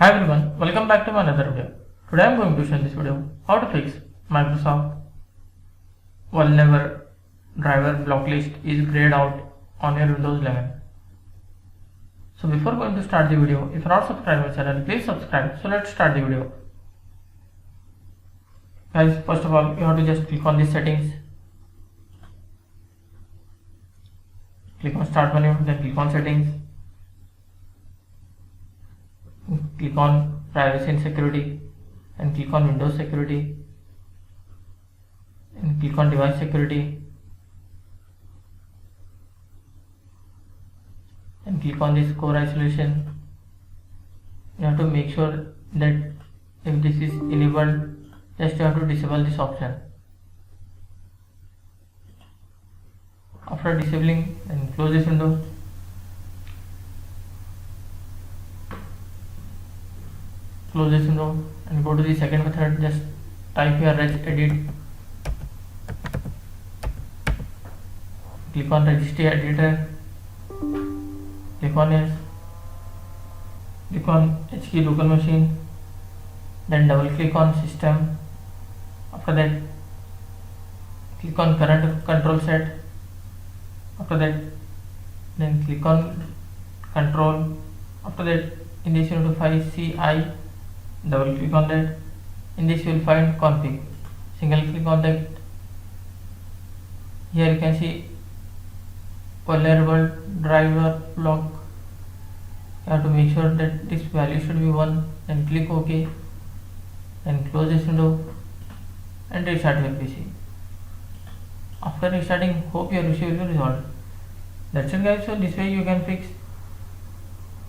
Hi everyone, welcome back to my another video. Today I am going to show in this video how to fix Microsoft Vulnerable driver block list is grayed out on your Windows 11. So before going to start the video, if you are not subscribed to my channel, please subscribe. So let's start the video. Guys, first of all, you have to just click on the settings. Click on start menu, then click on settings. Click on privacy and security and click on Windows security and click on device security and click on this core isolation. You have to make sure that if this is enabled, just you have to disable this option. After disabling, then close this window. Close this window and go to the second method. Just type here regedit. Click on registry editor. Click on yes. Click on HK local machine. Then double click on system. After that, click on current control set. After that, then click on control. After that, in this you have to find CI. Double click on that. In this you will find config. Single click on that. Here you can see vulnerable driver block. You have to make sure that this value should be 1. Then click OK. Then close this window and restart your PC. After restarting, hope your issue will be resolved. That's it guys. So this way you can fix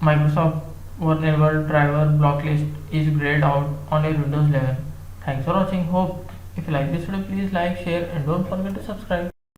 Microsoft Vulnerable driver block list is grayed out on your Windows 11. Thanks for watching. Hope if you like this video, please like, share and don't forget to subscribe.